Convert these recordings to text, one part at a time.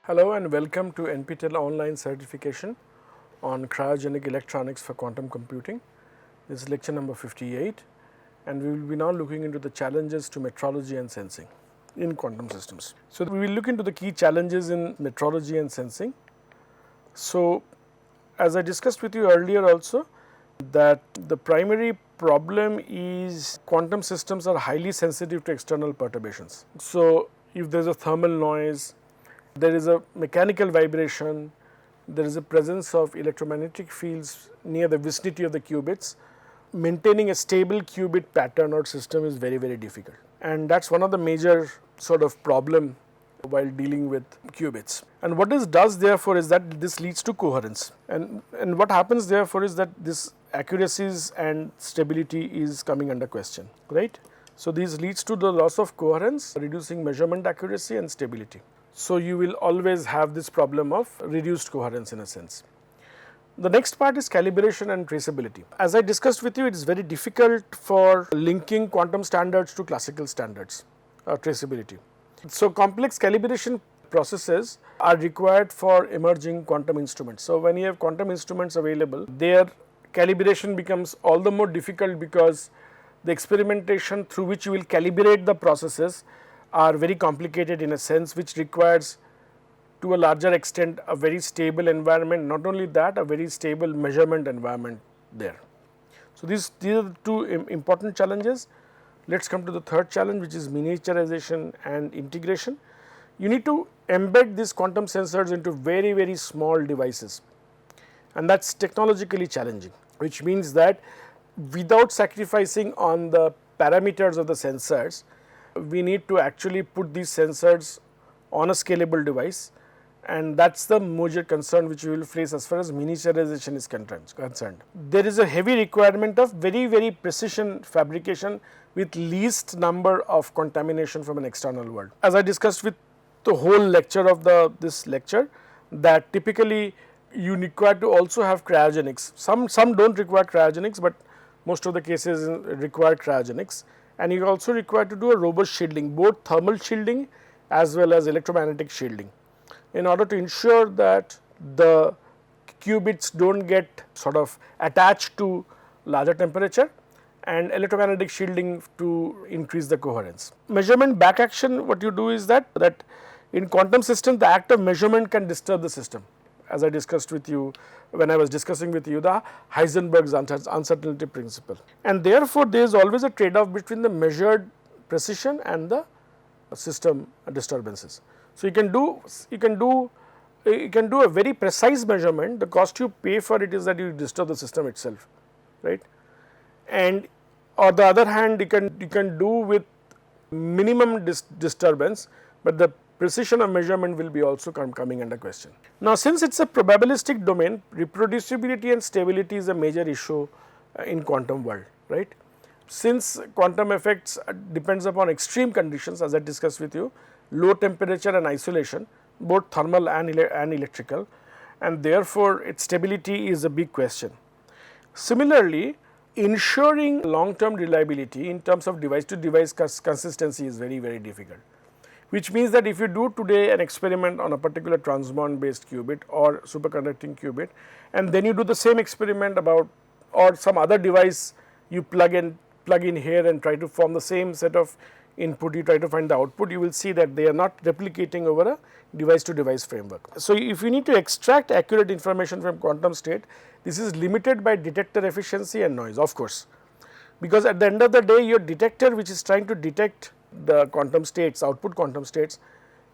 Hello and welcome to NPTEL online certification on cryogenic electronics for quantum computing. This is lecture number 58 and we will be now looking into the challenges to metrology and sensing in quantum systems. So, we will look into the key challenges in metrology and sensing. So, as I discussed with you earlier also, that the primary problem is quantum systems are highly sensitive to external perturbations. So, if there is a thermal noise, there is a mechanical vibration, there is a presence of electromagnetic fields near the vicinity of the qubits, maintaining a stable qubit pattern or system is very, very difficult. And that is one of the major sort of problem while dealing with qubits. And what this does therefore is that this leads to coherence, and what happens therefore is that this accuracies and stability is coming under question, right. So, this leads to the loss of coherence, reducing measurement accuracy and stability. So, you will always have this problem of reduced coherence in a sense. The next part is calibration and traceability. As I discussed with you, it is very difficult for linking quantum standards to classical standards traceability. So, complex calibration processes are required for emerging quantum instruments. So, when you have quantum instruments available, their calibration becomes all the more difficult because the experimentation through which you will calibrate the processes are very complicated in a sense, which requires to a larger extent a very stable environment, not only that, a very stable measurement environment there. So, these are the two important challenges. Let us come to the third challenge, which is miniaturization and integration. You need to embed these quantum sensors into very, very small devices, and that is technologically challenging, which means that without sacrificing on the parameters of the sensors, we need to actually put these sensors on a scalable device, and that is the major concern which we will face as far as miniaturization is concerned. There is a heavy requirement of very, very precision fabrication with least number of contamination from an external world. As I discussed with the whole lecture of this lecture, that typically you require to also have cryogenics. Some do not require cryogenics, but most of the cases require cryogenics, and you also require to do a robust shielding, both thermal shielding as well as electromagnetic shielding, in order to ensure that the qubits do not get sort of attached to larger temperature, and electromagnetic shielding to increase the coherence. Measurement back action, what you do is that in quantum systems the act of measurement can disturb the system, as I discussed with you when I was discussing with you the Heisenberg's uncertainty principle, and therefore there is always a trade off between the measured precision and the system disturbances. So, you can do a very precise measurement. The cost you pay for it is that you disturb the system itself, right. And on the other hand, you can do with minimum disturbance, but the precision of measurement will be also coming under question. Now, since it is a probabilistic domain, reproducibility and stability is a major issue in quantum world, right. Since quantum effects depends upon extreme conditions, as I discussed with you, low temperature and isolation, both thermal and electrical, and therefore its stability is a big question. Similarly, ensuring long term reliability in terms of device to device consistency is very, very difficult, which means that if you do today an experiment on a particular transmon based qubit or superconducting qubit, and then you do the same experiment about or some other device you plug in here and try to form the same set of input, you try to find the output, you will see that they are not replicating over a device to device framework. So, if you need to extract accurate information from quantum state, this is limited by detector efficiency and noise, of course, because at the end of the day your detector which is trying to detect the quantum states, output quantum states,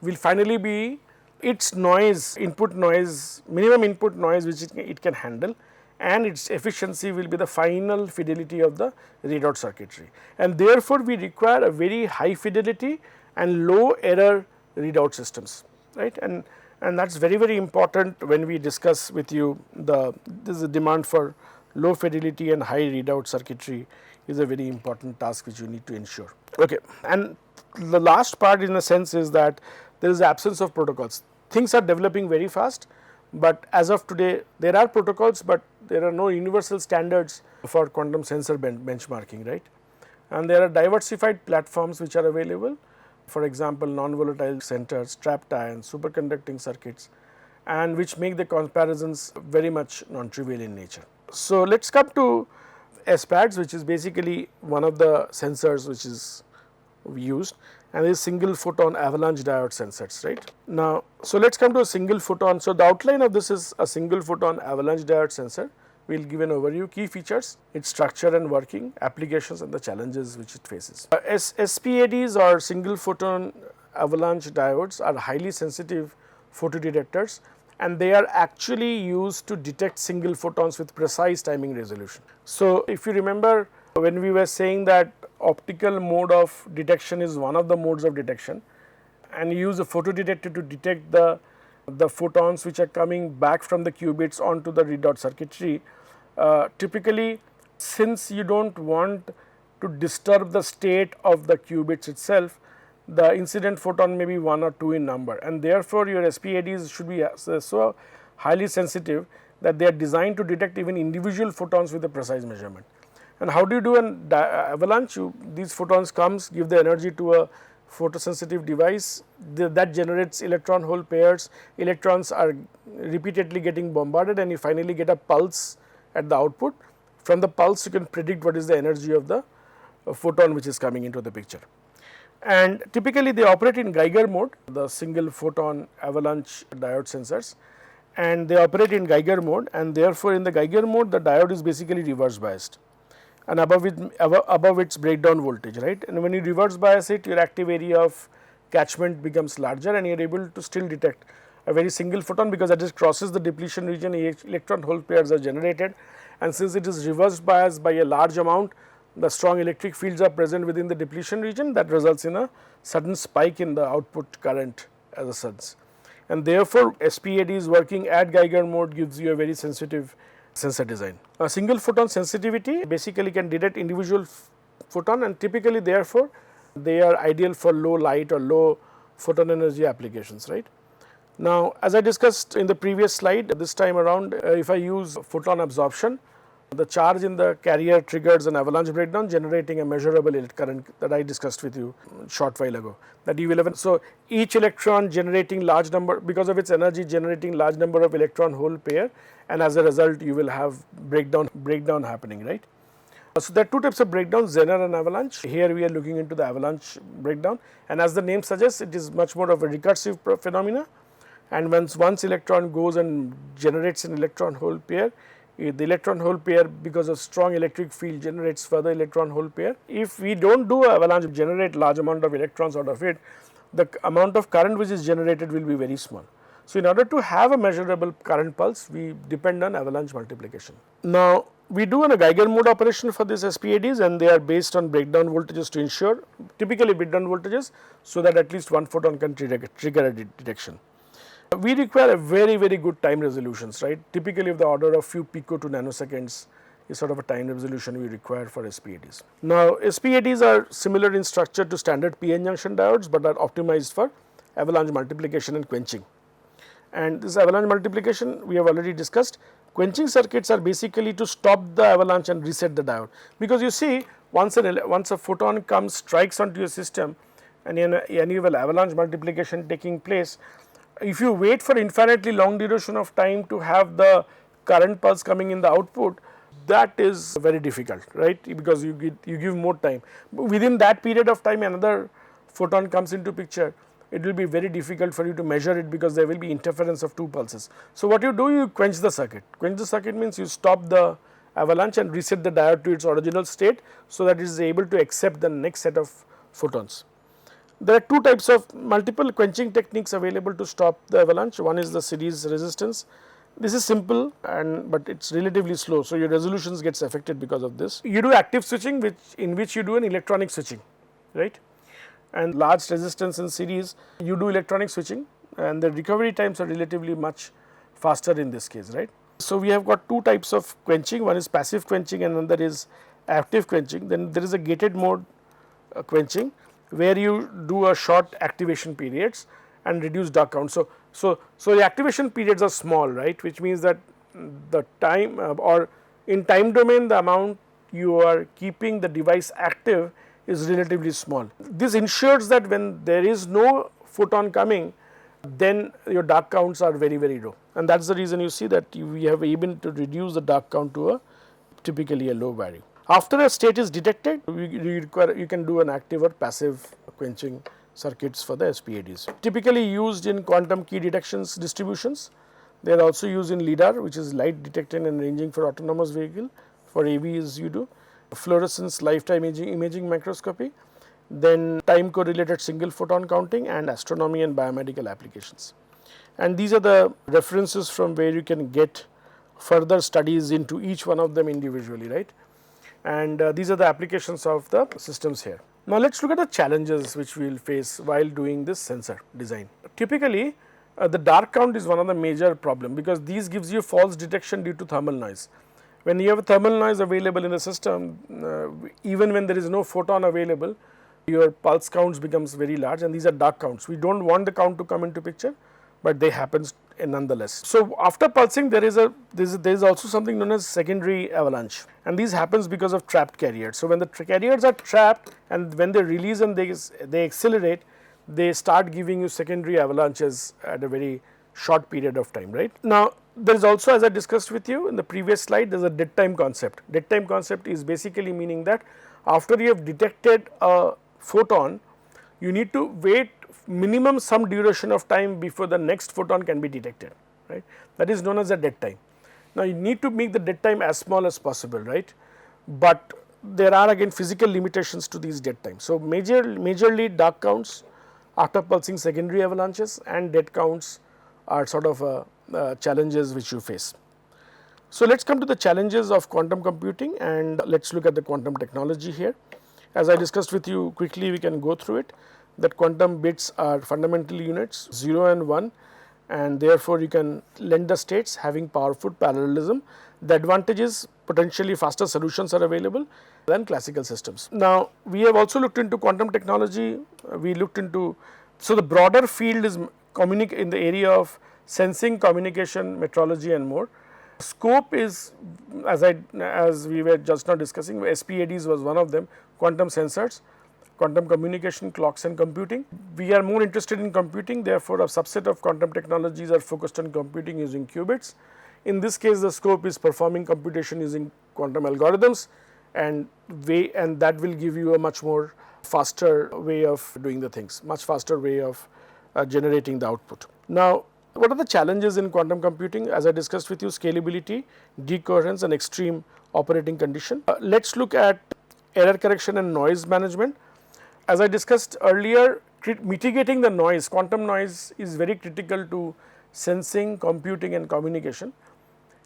will finally be its noise, input noise, minimum input noise which it can handle, and its efficiency will be the final fidelity of the readout circuitry, and therefore we require a very high fidelity and low error readout systems, right. And that is very, very important when we discuss with you this is a demand for low fidelity and high readout circuitry is a very important task which you need to ensure. Okay. And the last part in a sense is that there is absence of protocols. Things are developing very fast, but as of today there are protocols, but there are no universal standards for quantum sensor benchmarking, right. And there are diversified platforms which are available for example, non-volatile centers, trapped ions, superconducting circuits, and which make the comparisons very much non-trivial in nature. So, let us come to SPADs, which is basically one of the sensors which is used, and is single photon avalanche diode sensors, right. Now, so let us come to a single photon. So, the outline of this is a single photon avalanche diode sensor. We will give an overview, key features, its structure and working, applications and the challenges which it faces. SPADs or single photon avalanche diodes are highly sensitive photodetectors, and they are actually used to detect single photons with precise timing resolution. So, if you remember when we were saying that optical mode of detection is one of the modes of detection, and you use a photodetector to detect the photons which are coming back from the qubits onto the readout circuitry. Typically, since you do not want to disturb the state of the qubits itself, the incident photon may be 1 or 2 in number, and therefore, your SPADs should be so highly sensitive that they are designed to detect even individual photons with a precise measurement. And how do you do an avalanche? These photons comes, give the energy to a photosensitive device that generates electron hole pairs. Electrons are repeatedly getting bombarded, and you finally get a pulse at the output. From the pulse, you can predict what is the energy of the photon which is coming into the picture. And typically they operate in Geiger mode, the single photon avalanche diode sensors, and they operate in Geiger mode, and therefore in the Geiger mode the diode is basically reverse biased and above its breakdown voltage, right. And when you reverse bias it, your active area of catchment becomes larger, and you are able to still detect a very single photon, because as it crosses the depletion region, electron hole pairs are generated, and since it is reverse biased by a large amount, the strong electric fields are present within the depletion region, that results in a sudden spike in the output current as a such. And therefore, SPADs working at Geiger mode gives you a very sensitive sensor design. A single photon sensitivity basically can detect individual photon, and typically therefore, they are ideal for low light or low photon energy applications, right. Now, as I discussed in the previous slide, this time around if I use photon absorption, the charge in the carrier triggers an avalanche breakdown, generating a measurable current that I discussed with you a short while ago, that U11. So, each electron generating large number, because of its energy, generating large number of electron hole pair, and as a result you will have breakdown happening, right. So, there are two types of breakdown, Zener and avalanche. Here we are looking into the avalanche breakdown, and as the name suggests, it is much more of a recursive phenomena, and once electron goes and generates an electron hole pair, the electron hole pair, because of strong electric field, generates further electron hole pair. If we do not do avalanche, generate large amount of electrons out of it, the amount of current which is generated will be very small. So, in order to have a measurable current pulse, we depend on avalanche multiplication. Now, we do a Geiger mode operation for these SPADs, and they are based on breakdown voltages to ensure, typically breakdown voltages, so that at least one photon can trigger a detection. We require a very good time resolutions, right. Typically of the order of few pico to nanoseconds is sort of a time resolution we require for SPADs. Now, SPADs are similar in structure to standard PN junction diodes, but are optimized for avalanche multiplication and quenching. And this avalanche multiplication we have already discussed. Quenching circuits are basically to stop the avalanche and reset the diode, because you see once a photon comes, strikes onto your system, and you have an avalanche multiplication taking place. If you wait for infinitely long duration of time to have the current pulse coming in the output, that is very difficult, right, because you give more time. Within that period of time, another photon comes into picture, it will be very difficult for you to measure it, because there will be interference of two pulses. So, what you do, you quench the circuit. Quench the circuit means you stop the avalanche and reset the diode to its original state, so that it is able to accept the next set of photons. There are two types of multiple quenching techniques available to stop the avalanche. One is the series resistance. This is simple, but it is relatively slow, so your resolutions gets affected because of this. You do active switching, in which you do an electronic switching, right, and large resistance in series, you do electronic switching, and the recovery times are relatively much faster in this case, right. So, we have got two types of quenching, one is passive quenching and another is active quenching. Then there is a gated mode quenching, where you do a short activation periods and reduce dark count. So the activation periods are small, right, which means that the time or in time domain, the amount you are keeping the device active is relatively small. This ensures that when there is no photon coming, then your dark counts are very low, and that is the reason you see that we have able to reduce the dark count to a typically a low value. After a state is detected, you can do an active or passive quenching circuits for the SPADs. Typically used in quantum key detections distributions. They are also used in LIDAR, which is light detection and ranging for autonomous vehicle. For AV is you do fluorescence lifetime imaging microscopy, then time correlated single photon counting, and astronomy and biomedical applications. And these are the references from where you can get further studies into each one of them individually, right. And these are the applications of the systems here. Now, let us look at the challenges which we will face while doing this sensor design. Typically, the dark count is one of the major problem, because these gives you false detection due to thermal noise. When you have a thermal noise available in the system, even when there is no photon available, your pulse counts becomes very large, and these are dark counts. We do not want the count to come into picture, but they happens nonetheless. So, after pulsing there is also something known as secondary avalanche, and these happens because of trapped carriers. So, when the carriers are trapped and when they release and they accelerate, they start giving you secondary avalanches at a very short period of time, right. Now, there is also, as I discussed with you in the previous slide, there is a dead time concept. Dead time concept is basically meaning that after you have detected a photon, you need to wait minimum some duration of time before the next photon can be detected, right. That is known as a dead time. Now, you need to make the dead time as small as possible, right, but there are again physical limitations to these dead times. So, majorly dark counts after pulsing secondary avalanches and dead counts are sort of challenges which you face. So, let us come to the challenges of quantum computing, and let us look at the quantum technology here. As I discussed with you quickly, we can go through it, that quantum bits are fundamental units 0 and 1, and therefore, you can lend the states having powerful parallelism. The advantage is potentially faster solutions are available than classical systems. Now, we have also looked into quantum technology, we looked into, so the broader field is in the area of sensing, communication, metrology and more. Scope is, as we were just now discussing, SPADs was one of them, quantum sensors, quantum communication, clocks and computing. We are more interested in computing, therefore, a subset of quantum technologies are focused on computing using qubits. In this case, the scope is performing computation using quantum algorithms, and that will give you a much more faster way of doing the things, much faster way of generating the output. Now, what are the challenges in quantum computing? As I discussed with you, scalability, decoherence and extreme operating condition. Let us look at error correction and noise management. As I discussed earlier, mitigating the noise, quantum noise is very critical to sensing, computing and communication,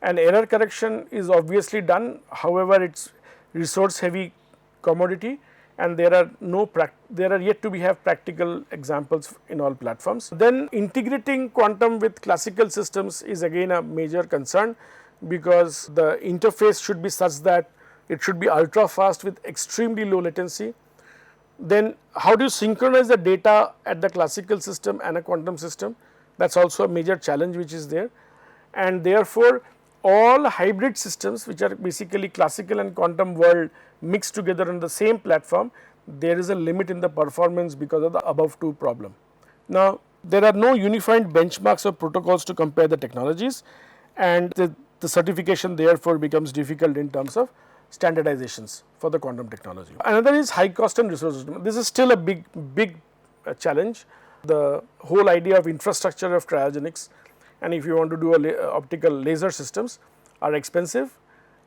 and error correction is obviously done. However, it is resource heavy commodity, and there are yet to be have practical examples in all platforms. Then integrating quantum with classical systems is again a major concern, because the interface should be such that it should be ultra fast with extremely low latency. Then how do you synchronize the data at the classical system and a quantum system? That is also a major challenge which is there, and therefore, all hybrid systems which are basically classical and quantum world mixed together on the same platform, there is a limit in the performance because of the above two problem. Now, there are no unified benchmarks or protocols to compare the technologies, and the certification therefore becomes difficult in terms of standardizations for the quantum technology. Another is high cost and resources. This is still a big challenge. The whole idea of infrastructure of cryogenics, and if you want to do optical laser systems, are expensive,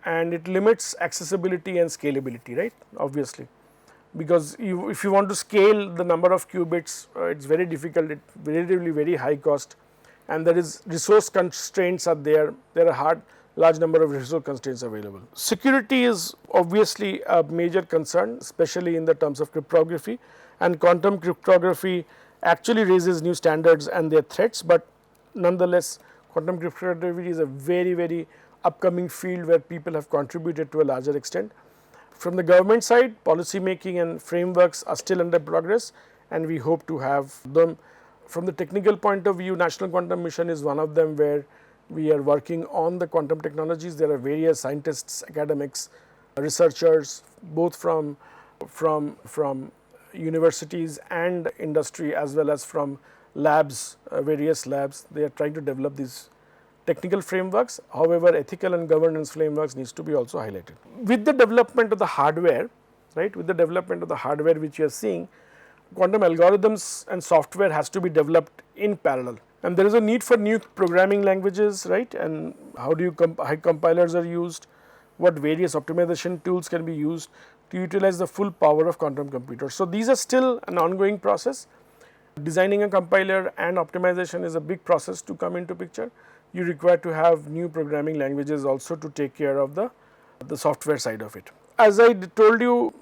and it limits accessibility and scalability, right, obviously, because if you want to scale the number of qubits, it is very difficult, it relatively very high cost, and there is resource constraints are there are large number of resource constraints available. Security is obviously a major concern, especially in the terms of cryptography, and quantum cryptography actually raises new standards and their threats, but nonetheless, quantum cryptography is a very upcoming field where people have contributed to a larger extent. From the government side, policy making and frameworks are still under progress, and we hope to have them. From the technical point of view, National Quantum Mission is one of them where we are working on the quantum technologies. There are various scientists, academics, researchers, both from from universities and industry, as well as from labs, various labs. They are trying to develop these technical frameworks. However, ethical and governance frameworks needs to be also highlighted. With the development of the hardware, right, with the development of the hardware which you are seeing, quantum algorithms and software has to be developed in parallel, and there is a need for new programming languages, right, and how do you how compilers are used, what various optimization tools can be used to utilize the full power of quantum computers. So, these are still an ongoing process. Designing a compiler and optimization is a big process to come into picture. You require to have new programming languages also to take care of the software side of it. As I told you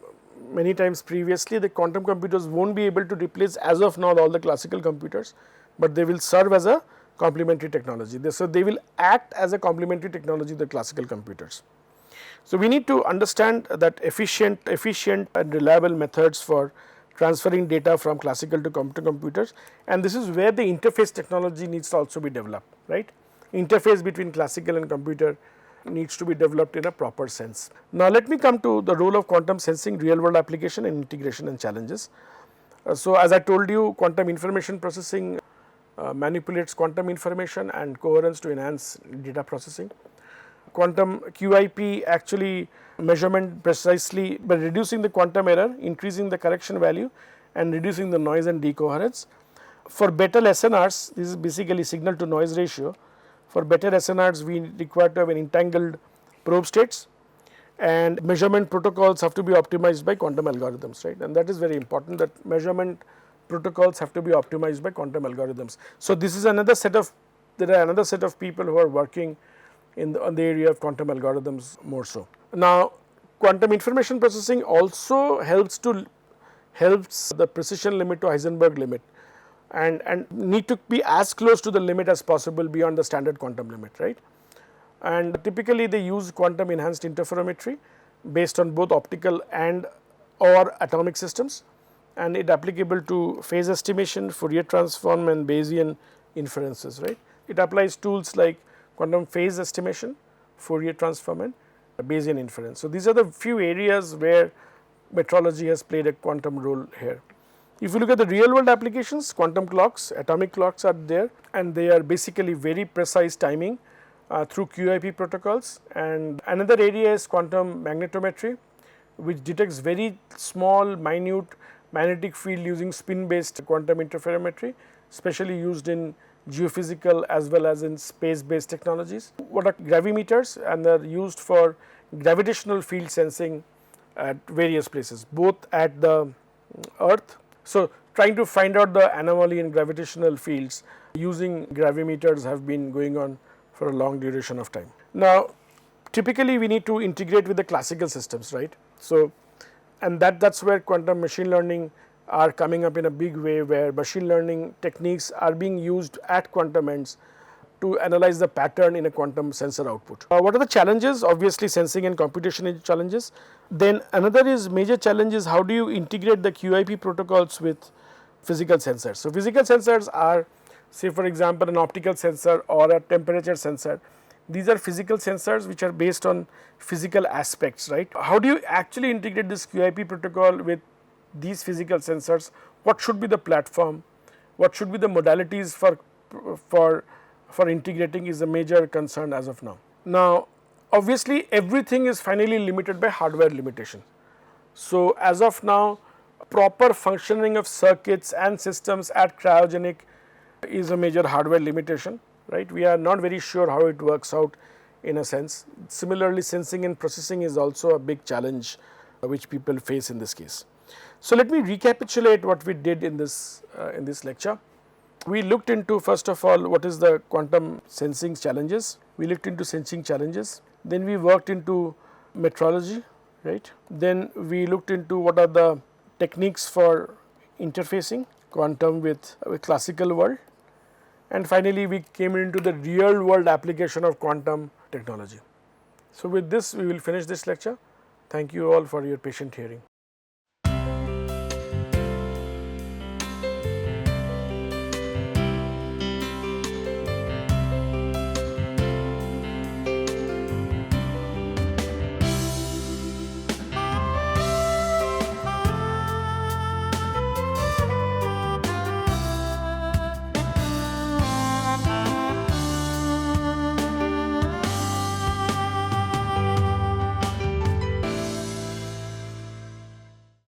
many times previously, the quantum computers won't be able to replace as of now all the classical computers, but they will serve as a complementary technology. So, they will act as a complementary technology to the classical computers. So, we need to understand that efficient and reliable methods for transferring data from classical to quantum computers, and this is where the interface technology needs to also be developed, right. Interface between classical and computer needs to be developed in a proper sense. Now, let me come to the role of quantum sensing, real world application and integration and challenges. So, as I told you, quantum information processing manipulates quantum information and coherence to enhance data processing. Quantum QIP actually measurement precisely by reducing the quantum error, increasing the correction value and reducing the noise and decoherence. For better SNRs, this is basically signal to noise ratio. For better SNRs, we require to have an entangled probe states, and measurement protocols have to be optimized by quantum algorithms, right, and that is very important, that measurement protocols have to be optimized by quantum algorithms. So, this is another set of, there are another set of people who are working on the area of quantum algorithms more so. Now, quantum information processing also helps the precision limit to Heisenberg limit, and need to be as close to the limit as possible beyond the standard quantum limit, right. And typically they use quantum enhanced interferometry based on both optical and or atomic systems, and it applicable to phase estimation, Fourier transform and Bayesian inferences, right. It applies tools like quantum phase estimation, Fourier transform and Bayesian inference. So, these are the few areas where metrology has played a quantum role here. If you look at the real world applications, quantum clocks, atomic clocks are there, and they are basically very precise timing through QIP protocols. And another area is quantum magnetometry, which detects very small minute magnetic field using spin based quantum interferometry, especially used in geophysical as well as in space based technologies. What are gravimeters? And they are used for gravitational field sensing at various places, both at the earth. So, trying to find out the anomaly in gravitational fields using gravimeters have been going on for a long duration of time. Now, typically we need to integrate with the classical systems, right. So, and that's where quantum machine learning are coming up in a big way, where machine learning techniques are being used at quantum ends to analyze the pattern in a quantum sensor output. What are the challenges? Obviously, sensing and computation challenges. Then another major challenge is how do you integrate the QIP protocols with physical sensors. So, physical sensors are, say for example, an optical sensor or a temperature sensor. These are physical sensors which are based on physical aspects, right. How do you actually integrate this QIP protocol with these physical sensors? What should be the platform? What should be the modalities for integrating is a major concern as of now. Now, obviously, everything is finally limited by hardware limitation. So, as of now, proper functioning of circuits and systems at cryogenic is a major hardware limitation, right. We are not very sure how it works out in a sense. Similarly, sensing and processing is also a big challenge which people face in this case. So, let me recapitulate what we did in this lecture. We looked into, first of all, what is the quantum sensing challenges. We looked into sensing challenges, then we worked into metrology, right. Then we looked into what are the techniques for interfacing quantum with classical world, and finally we came into the real world application of quantum technology. So, with this we will finish this lecture. Thank you all for your patient hearing.